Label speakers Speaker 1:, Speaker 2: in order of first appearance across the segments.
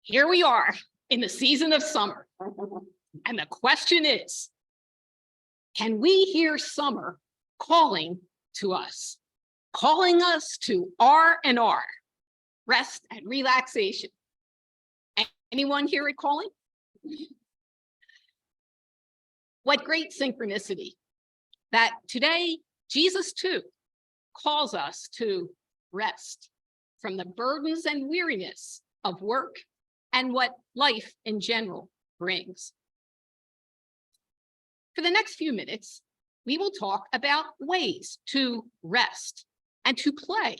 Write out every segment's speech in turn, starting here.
Speaker 1: Here we are in the season of summer. And the question is, can we hear summer calling to us, calling us to R&R, rest and relaxation? Anyone hear it calling? What great synchronicity that today Jesus too calls us to rest from the burdens and weariness of work and what life in general brings. For the next few minutes, we will talk about ways to rest and to play,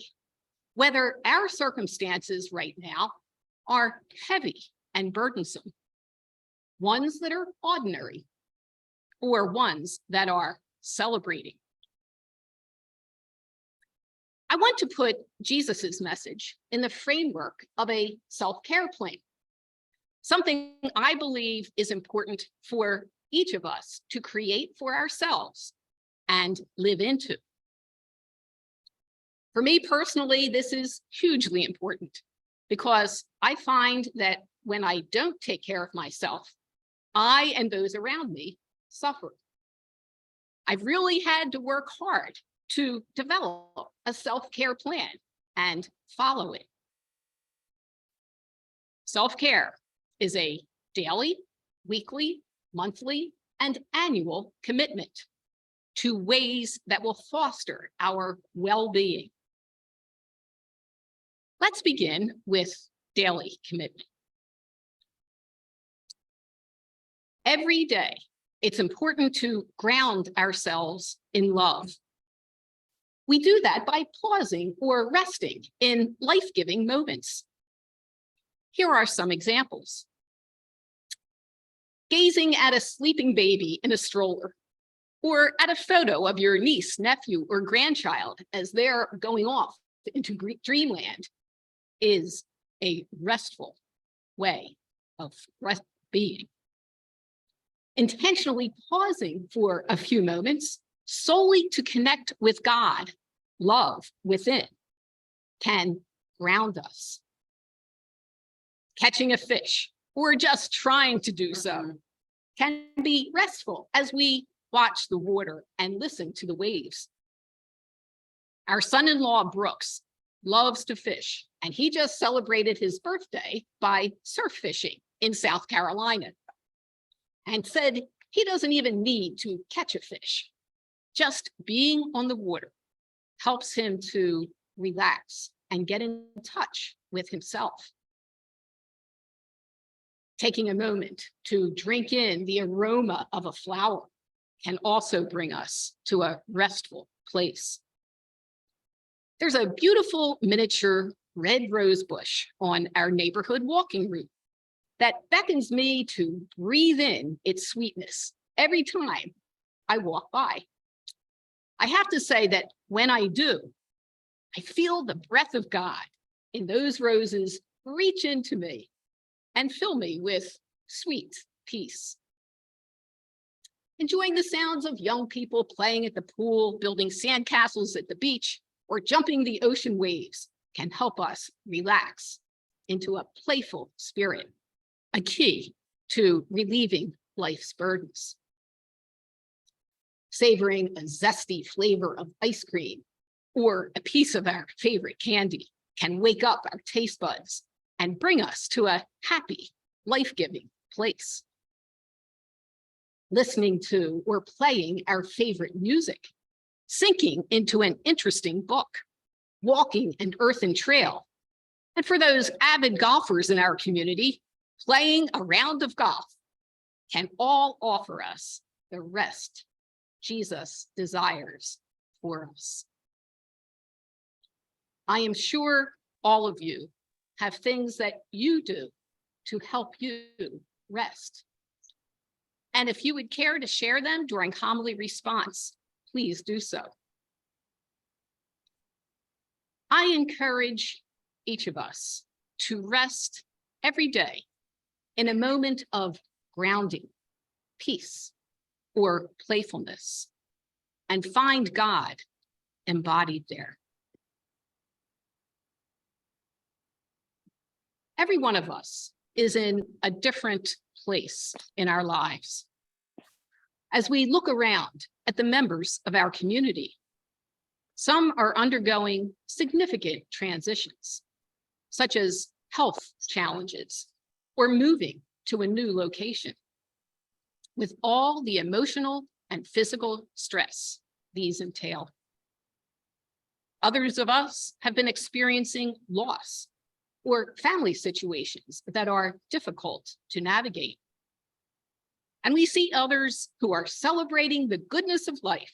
Speaker 1: whether our circumstances right now are heavy and burdensome, ones that are ordinary, or ones that are celebrating. I want to put Jesus's message in the framework of a self-care plan, something I believe is important for each of us to create for ourselves and live into. For me personally, this is hugely important because I find that when I don't take care of myself, I and those around me suffer. I've really had to work hard to develop a self-care plan and follow it. Self-care is a daily, weekly, monthly, and annual commitment to ways that will foster our well-being. Let's begin with daily commitment. Every day, it's important to ground ourselves in love. We do that by pausing or resting in life-giving moments. Here are some examples. Gazing at a sleeping baby in a stroller, or at a photo of your niece, nephew, or grandchild as they're going off into dreamland is a restful way of being. Intentionally pausing for a few moments solely to connect with God, love within, can ground us. Catching a fish, or just trying to do so, can be restful as we watch the water and listen to the waves. Our son-in-law, Brooks, loves to fish, and he just celebrated his birthday by surf fishing in South Carolina and said he doesn't even need to catch a fish. Just being on the water helps him to relax and get in touch with himself. Taking a moment to drink in the aroma of a flower can also bring us to a restful place. There's a beautiful miniature red rose bush on our neighborhood walking route that beckons me to breathe in its sweetness every time I walk by. I have to say that when I do, I feel the breath of God in those roses reach into me and fill me with sweet peace. Enjoying the sounds of young people playing at the pool, building sandcastles at the beach, or jumping the ocean waves can help us relax into a playful spirit, a key to relieving life's burdens. Savoring a zesty flavor of ice cream or a piece of our favorite candy can wake up our taste buds and bring us to a happy, life-giving place. Listening to or playing our favorite music, sinking into an interesting book, walking an earthen trail, and for those avid golfers in our community, playing a round of golf can all offer us the rest Jesus desires for us. I am sure all of you have things that you do to help you rest. And if you would care to share them during homily response, please do so. I encourage each of us to rest every day in a moment of grounding, peace, or playfulness, and find God embodied there. Every one of us is in a different place in our lives. As we look around at the members of our community, some are undergoing significant transitions, such as health challenges or moving to a new location, with all the emotional and physical stress these entail. Others of us have been experiencing loss or family situations that are difficult to navigate. And we see others who are celebrating the goodness of life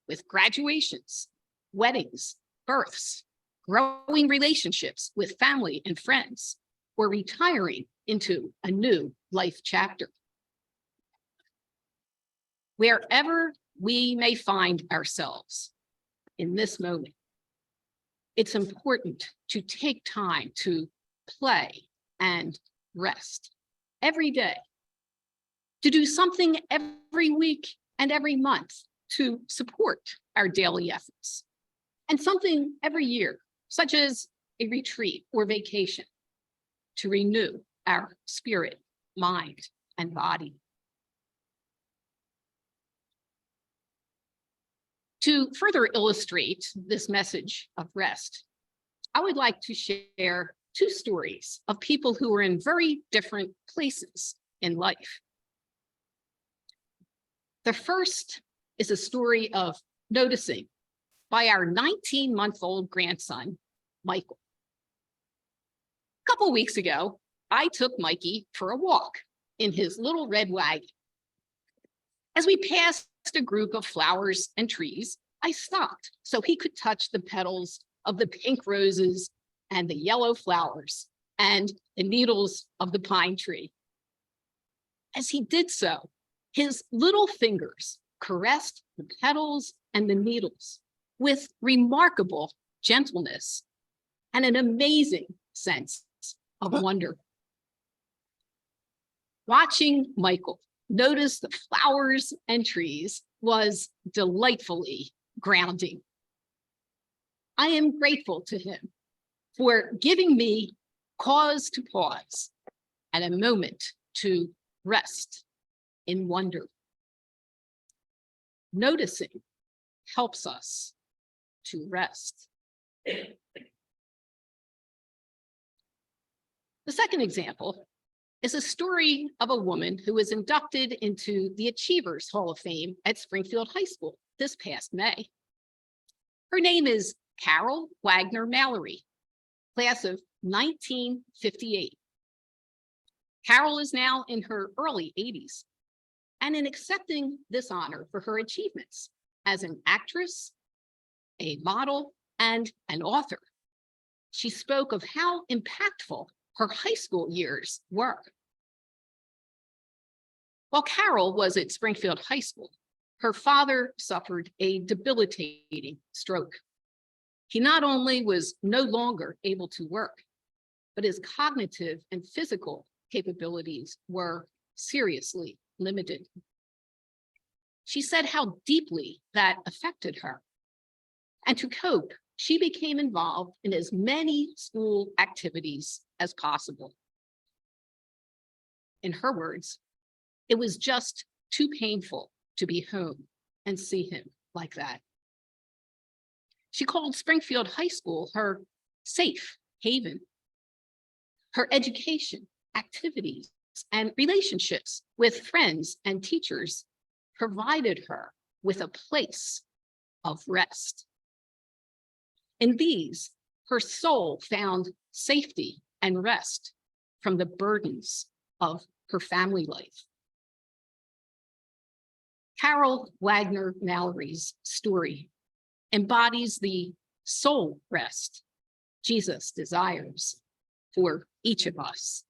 Speaker 1: with graduations, weddings, births, growing relationships with family and friends, or retiring into a new life chapter. Wherever we may find ourselves in this moment, it's important to take time to play and rest every day, to do something every week and every month to support our daily efforts, and something every year, such as a retreat or vacation, to renew our spirit, mind, and body. To further illustrate this message of rest, I would like to share two stories of people who are in very different places in life. The first is a story of noticing by our 19-month-old grandson, Michael. A couple weeks ago, I took Mikey for a walk in his little red wagon. As we passed a group of flowers and trees, I stopped so he could touch the petals of the pink roses and the yellow flowers and the needles of the pine tree. As he did so, his little fingers caressed the petals and the needles with remarkable gentleness and an amazing sense of wonder. Watching Michael notice the flowers and trees was delightfully grounding. I am grateful to him for giving me cause to pause and a moment to rest in wonder. Noticing helps us to rest. The second example is a story of a woman who was inducted into the Achievers Hall of Fame at Springfield High School this past May. Her name is Caryl Wagner-Mallory, class of 1958. Caryl is now in her early 80s, and in accepting this honor for her achievements as an actress, a model, and an author, she spoke of how impactful her high school years were. While Caryl was at Springfield High School, her father suffered a debilitating stroke. He not only was no longer able to work, but his cognitive and physical capabilities were seriously limited. She said how deeply that affected her. And to cope, she became involved in as many school activities as possible. In her words, it was just too painful to be home and see him like that. She called Springfield High School her safe haven. Her education, activities, and relationships with friends and teachers provided her with a place of rest. In these, her soul found safety and rest from the burdens of her family life. Caryl Wagner-Mallory's story embodies the soul rest Jesus desires for each of us.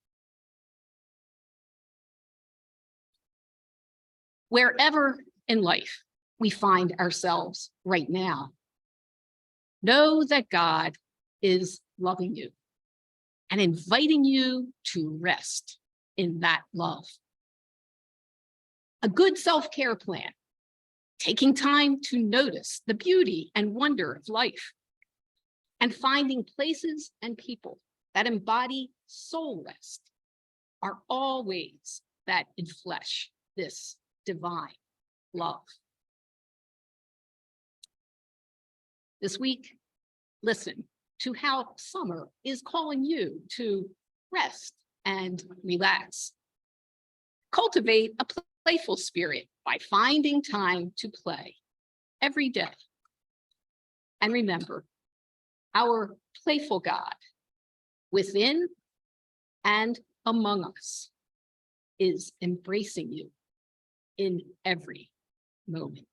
Speaker 1: Wherever in life we find ourselves right now, know that God is loving you and inviting you to rest in that love. A good self-care plan, taking time to notice the beauty and wonder of life, and finding places and people that embody soul rest are all ways that enflesh this divine love. This week, listen to how summer is calling you to rest and relax. Cultivate a playful spirit by finding time to play every day. And remember, our playful God within and among us is embracing you in every moment.